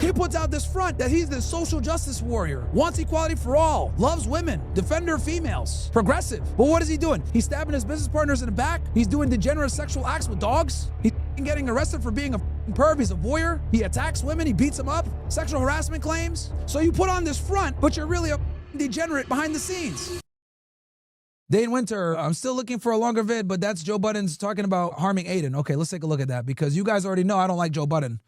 He puts out this front that he's this social justice warrior, wants equality for all, loves women, defender of females, progressive. But what is he doing? He's stabbing his business partners in the back. He's doing degenerate sexual acts with dogs. He's getting arrested for being a perv. He's a voyeur. He attacks women. He beats them up. Sexual harassment claims. So you put on this front, but you're really a degenerate behind the scenes. Dane Winter, I'm still looking for a longer vid, but that's Joe Budden's talking about harming Adin. Okay, let's take a look at that because you guys already know I don't like Joe Budden.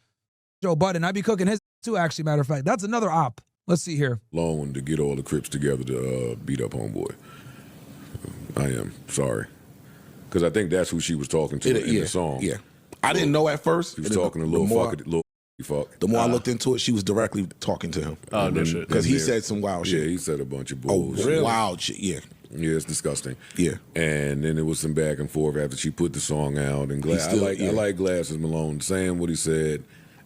Joe Budden, I be cooking his too, actually, matter of fact. That's another op. Let's see here. Long to get all the Crips together to beat up homeboy. I am sorry. Because I think that's who she was talking to in the song. Yeah. I didn't know at first. She was talking to little fuck. The more I looked into it, she was directly talking to him. Oh, no shit. Because he said some wild shit. Yeah, he said a bunch of bullshit. Oh, really? Wild shit, yeah. Yeah, it's disgusting. Yeah. And then there was some back and forth after she put the song out. And I like Glasses Malone saying what he said.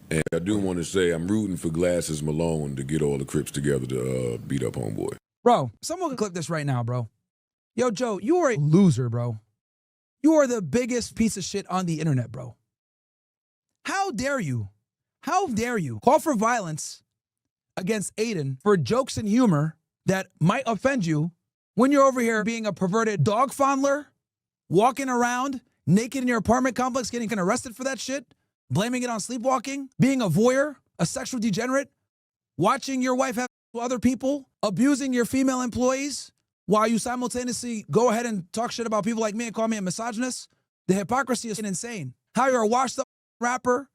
And I do want to say I'm rooting for Glasses Malone to get all the Crips together to beat up homeboy. Bro, someone can clip this right now, bro. Yo, Joe, you are a loser, bro. You are the biggest piece of shit on the internet, bro. How dare you? How dare you call for violence against Adin for jokes and humor that might offend you when you're over here being a perverted dog fondler, walking around naked in your apartment complex, getting arrested for that shit, blaming it on sleepwalking, being a voyeur, a sexual degenerate, watching your wife have other people, abusing your female employees while you simultaneously go ahead and talk shit about people like me and call me a misogynist. The hypocrisy is insane. How you're a washed up rapper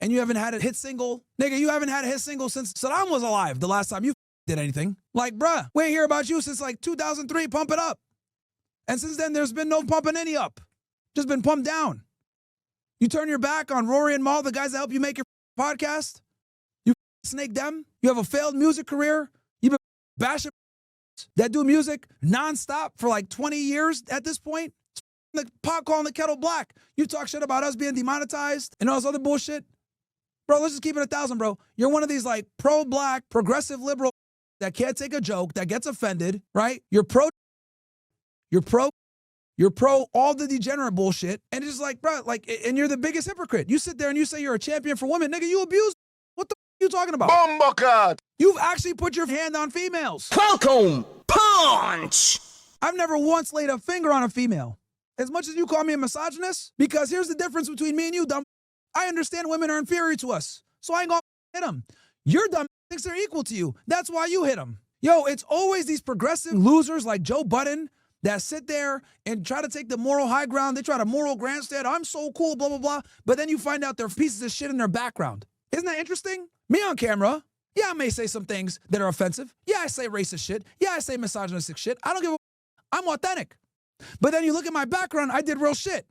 and you haven't had a hit single. Nigga, you haven't had a hit single since Saddam was alive the last time you did anything. Like, bruh, we ain't hear about you since like 2003, Pump It Up. And since then, there's been no pumping any up. Just been pumped down. You turn your back on Rory and Mal, the guys that help you make your podcast. You snake them. You have a failed music career. You've been bashing that do music nonstop for like 20 years at this point. The pot calling the kettle black. You talk shit about us being demonetized and all this other bullshit. Bro, let's just keep it 1,000, bro. You're one of these like pro-black, progressive liberal that can't take a joke, that gets offended, right? You're pro all the degenerate bullshit. And it's just like, bro, like, and you're the biggest hypocrite. You sit there and you say you're a champion for women. Nigga, you abuse. What the f are you talking about? Bombocard. You've actually put your hand on females. Falcon punch. I've never once laid a finger on a female. As much as you call me a misogynist, because here's the difference between me and you, dumb. I understand women are inferior to us, so I ain't gonna hit them. Your dumb thinks they're equal to you. That's why you hit them. Yo, it's always these progressive losers like Joe Budden that sit there and try to take the moral high ground. They try to moral grandstand. I'm so cool, blah, blah, blah. But then you find out they're pieces of shit in their background. Isn't that interesting? Me on camera, yeah, I may say some things that are offensive. Yeah, I say racist shit. Yeah, I say misogynistic shit. I don't give a I'm authentic. But then you look at my background, I did real shit.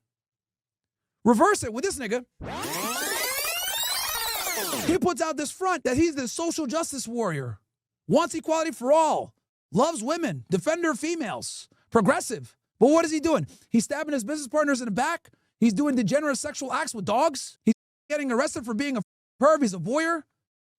Reverse it with this nigga. He puts out this front that he's this social justice warrior, wants equality for all, loves women, defender of females, progressive. But what is he doing? He's stabbing his business partners in the back. He's doing degenerate sexual acts with dogs. He's getting arrested for being a perv. He's a voyeur.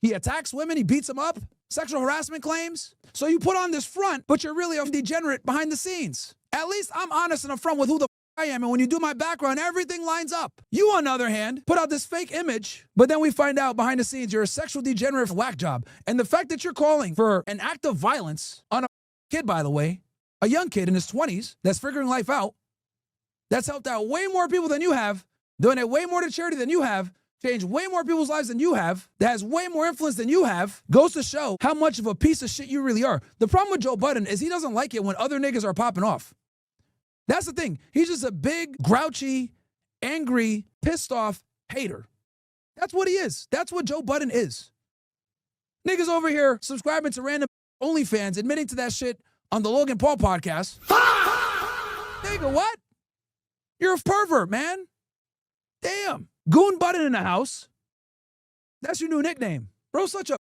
He attacks women. He beats them up. Sexual harassment claims. So you put on this front, but you're really a degenerate behind the scenes. At least I'm honest and upfront with who the I am, and when you do my background, everything lines up. You, on the other hand, put out this fake image, but then we find out behind the scenes you're a sexual degenerate whack job. And the fact that you're calling for an act of violence on a kid, by the way, a young kid in his 20s that's figuring life out, that's helped out way more people than you have, donate way more to charity than you have, changed way more people's lives than you have, that has way more influence than you have, goes to show how much of a piece of shit you really are. The problem with Joe Budden is he doesn't like it when other niggas are popping off. That's the thing. He's just a big, grouchy, angry, pissed off hater. That's what he is. That's what Joe Budden is. Niggas over here subscribing to random OnlyFans, admitting to that shit on the Logan Paul podcast. Nigga, what? You're a pervert, man. Damn. Goon Budden in the house. That's your new nickname. Bro, such a...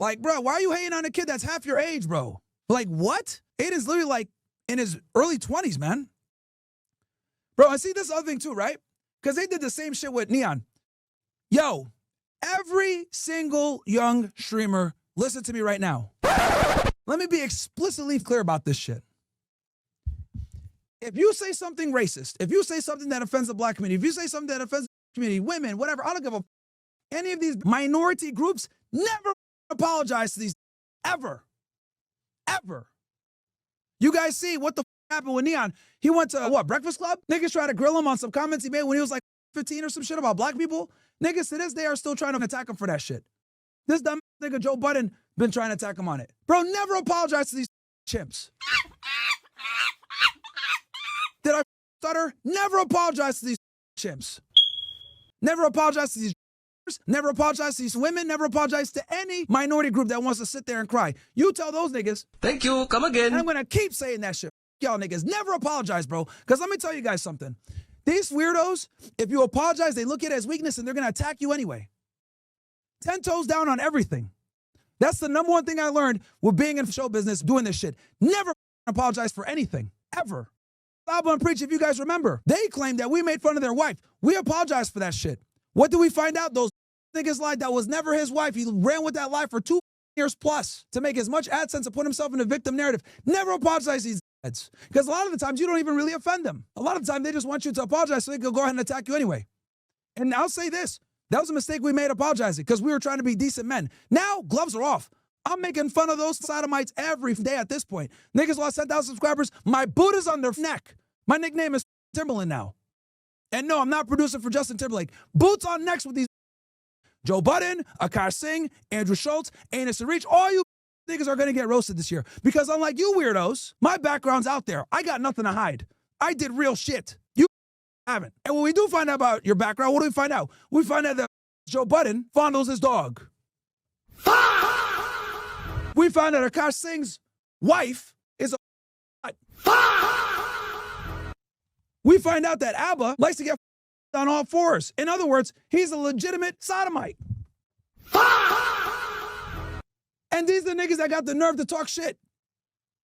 Like, bro, why are you hating on a kid that's half your age, bro? Like, what? Aiden's literally like in his early 20s, man. Bro, I see this other thing too, right? Because they did the same shit with Neon. Yo, every single young streamer, listen to me right now. Let me be explicitly clear about this shit. If you say something racist, if you say something that offends the black community, if you say something that offends the community, women, whatever, I don't give a Any of these minority groups never apologize to these, ever. Ever. You guys see what the happened with Neon? He went to, what, Breakfast Club? Niggas tried to grill him on some comments he made when he was like 15 or some shit about black people. Niggas to this day are still trying to attack him for that shit. This dumb nigga Joe Budden been trying to attack him on it. Bro, never apologize to these chimps. Did I stutter? Never apologize to these chimps. Never apologize to these. Never apologize to these women. Never apologize to any minority group that wants to sit there and cry. You tell those niggas. Thank you. Come again. And I'm going to keep saying that shit. Y'all niggas, never apologize, bro. Because let me tell you guys something. These weirdos, if you apologize, they look at it as weakness and they're going to attack you anyway. 10 toes down on everything. That's the number one thing I learned with being in show business, doing this shit. Never apologize for anything, ever. Bible and Preach, if you guys remember, they claimed that we made fun of their wife. We apologized for that shit. What did we find out? Those niggas lied. That was never his wife. He ran with that lie for 2 years plus to make as much AdSense and put himself in a victim narrative. Never apologize to these heads. Because a lot of the times you don't even really offend them. A lot of the time they just want you to apologize so they can go ahead and attack you anyway. And I'll say this. That was a mistake we made apologizing because we were trying to be decent men. Now, gloves are off. I'm making fun of those sodomites every day at this point. Niggas lost 10,000 subscribers. My boot is on their neck. My nickname is Timberland now. And no, I'm not producing for Justin Timberlake. Boots on necks with these Joe Budden, Akash Singh, Andrew Schultz, Anus and Reach. All you niggas are going to get roasted this year. Because unlike you weirdos, my background's out there. I got nothing to hide. I did real shit. You haven't. And when we do find out about your background, what do we find out? We find out that Joe Budden fondles his dog. We find out Akash Singh's wife is a We find out that Abba likes to get on all fours. In other words, he's a legitimate sodomite. And these are the niggas that got the nerve to talk shit.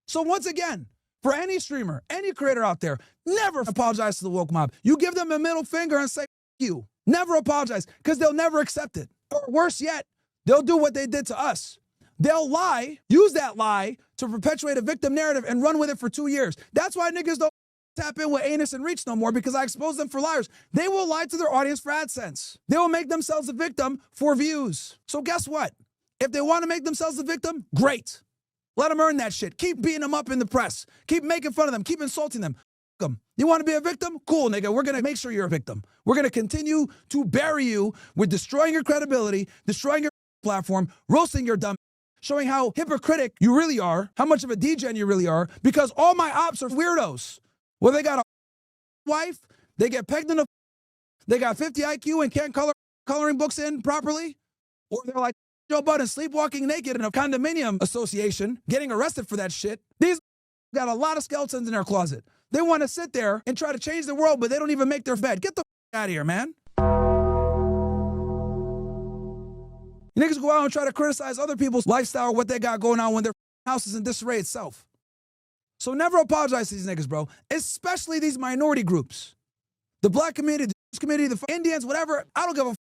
So once again, for any streamer, any creator out there, never apologize to the woke mob. You give them a middle finger and say, F you. Never apologize, because they'll never accept it. Or worse yet, they'll do what they did to us. They'll lie, use that lie to perpetuate a victim narrative and run with it for 2 years. That's why niggas don't tap in with Anus and Reach no more, because I expose them for liars. They will lie to their audience for AdSense. They will make themselves a victim for views. So guess what? If they want to make themselves a victim, great. Let them earn that shit. Keep beating them up in the press. Keep making fun of them. Keep insulting them. You want to be a victim? Cool, nigga. We're going to make sure you're a victim. We're going to continue to bury you with destroying your credibility, destroying your platform, roasting your dumb, showing how hypocritic you really are, how much of a degen you really are, because all my ops are weirdos. Well, they got a wife, they get pegged in a, they got 50 IQ and can't coloring books in properly, or they're like Joe Budden sleepwalking naked in a condominium association, getting arrested for that shit. These got a lot of skeletons in their closet. They want to sit there and try to change the world, but they don't even make their bed. Get the out of here, man. You niggas go out and try to criticize other people's lifestyle, what they got going on when their house is in disarray itself. So never apologize to these niggas, bro. Especially these minority groups. The black community, the Jewish community, the Indians, whatever. I don't give a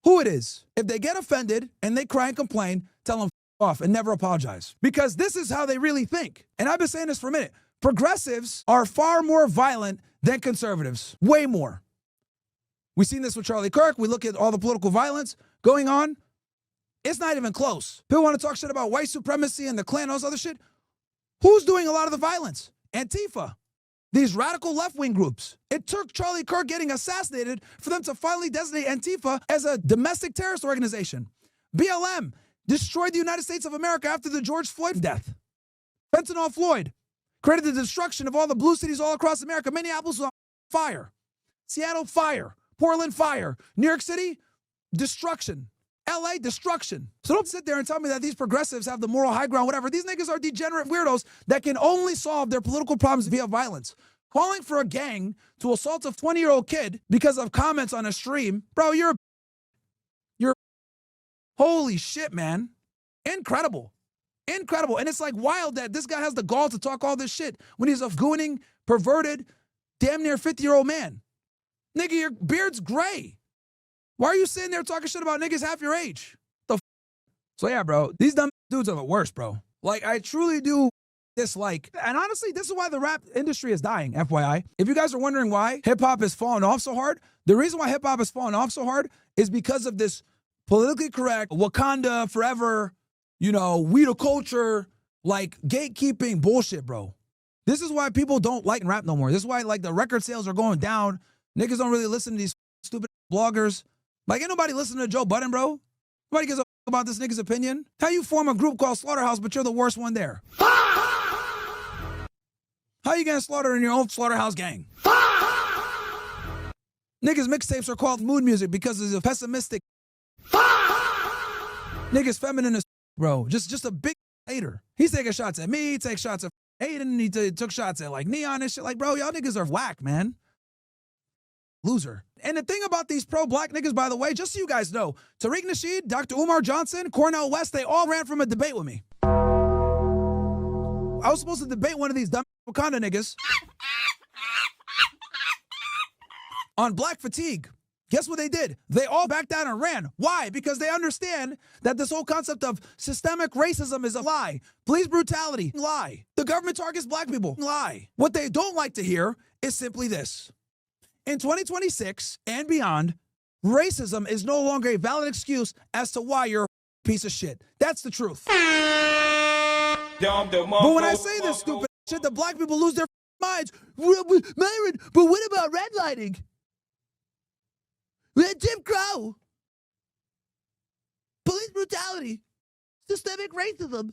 who it is. If they get offended and they cry and complain, tell them off and never apologize. Because this is how they really think. And I've been saying this for a minute. Progressives are far more violent than conservatives. Way more. We've seen this with Charlie Kirk. We look at all the political violence going on. It's not even close. People want to talk shit about white supremacy and the Klan, all this other shit. Who's doing a lot of the violence? Antifa. These radical left-wing groups. It took Charlie Kirk getting assassinated for them to finally designate Antifa as a domestic terrorist organization. BLM destroyed the United States of America after the George Floyd death. Fentanyl Floyd created the destruction of all the blue cities all across America. Minneapolis was on fire. Seattle, fire. Portland, fire. New York City, destruction. LA, destruction. So don't sit there and tell me that these progressives have the moral high ground, whatever. These niggas are degenerate weirdos that can only solve their political problems via violence. Calling for a gang to assault a 20-year-old kid because of comments on a stream, bro, you're holy shit, man. Incredible. Incredible. And it's like wild that this guy has the gall to talk all this shit when he's a gooning, perverted, damn near 50-year-old man. Nigga, your beard's gray. Why are you sitting there talking shit about niggas half your age? So yeah, bro, these dumb dudes are the worst, bro. Like, I truly do dislike, and honestly, this is why the rap industry is dying, FYI. If you guys are wondering why hip-hop is falling off so hard, the reason why hip-hop is falling off so hard is because of this politically correct, Wakanda forever, you know, we the culture, like gatekeeping bullshit, bro. This is why people don't like rap no more. This is why like the record sales are going down. Niggas don't really listen to these stupid bloggers. Like ain't nobody listening to Joe Budden, bro. Nobody gives a about this nigga's opinion. How you form a group called Slaughterhouse, but you're the worst one there? How you getting slaughtered in your own Slaughterhouse gang? Niggas mixtapes are called mood music because it's a pessimistic. Niggas feminine as bro. Just a big hater. He's taking shots at me. He takes shots at Adin. He took shots at like Neon and shit. Like, bro, y'all niggas are whack, man. Loser. And the thing about these pro-black niggas, by the way, just so you guys know, Tariq Nasheed, Dr. Umar Johnson, Cornel West, they all ran from a debate with me. I was supposed to debate one of these dumb Wakanda niggas on black fatigue. Guess what they did? They all backed down and ran. Why? Because they understand that this whole concept of systemic racism is a lie. Police brutality, lie. The government targets black people, lie. What they don't like to hear is simply this. In 2026 and beyond, racism is no longer a valid excuse as to why you're a piece of shit. That's the truth. But when I say this stupid shit, the black people lose their minds. Myron, but what about redlining? Jim Crow. Police brutality. Systemic racism.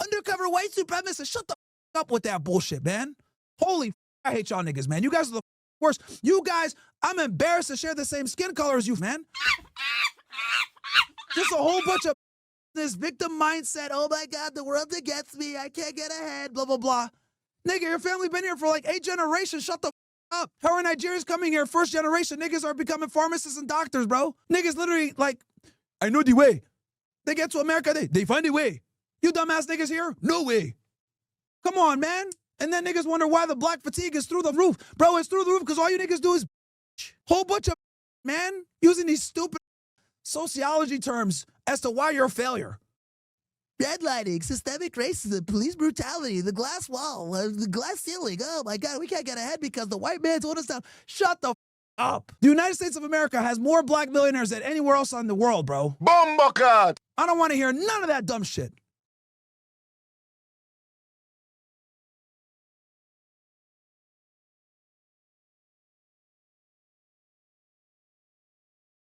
Undercover white supremacists. Shut the up with that bullshit, man. Holy I hate y'all niggas, man. You guys are the worst. You guys, I'm embarrassed to share the same skin color as you, man. Just a whole bunch of this victim mindset. Oh my God, the world against me. I can't get ahead, blah, blah, blah. Nigga, your family been here for like 8 generations. Shut the up. How are Nigerians coming here first generation? Niggas are becoming pharmacists and doctors, bro. Niggas literally like, I know the way. They get to America, they find a way. You dumbass niggas here? No way. Come on, man. And then niggas wonder why the black fatigue is through the roof. Bro, it's through the roof because all you niggas do is whole bunch of man using these stupid sociology terms as to why you're a failure. Redlining, systemic racism, police brutality, the glass wall, the glass ceiling. Oh my God, we can't get ahead because the white man told us to shut the up. The United States of America has more black millionaires than anywhere else in the world, bro. Bomba. I don't want to hear none of that dumb shit.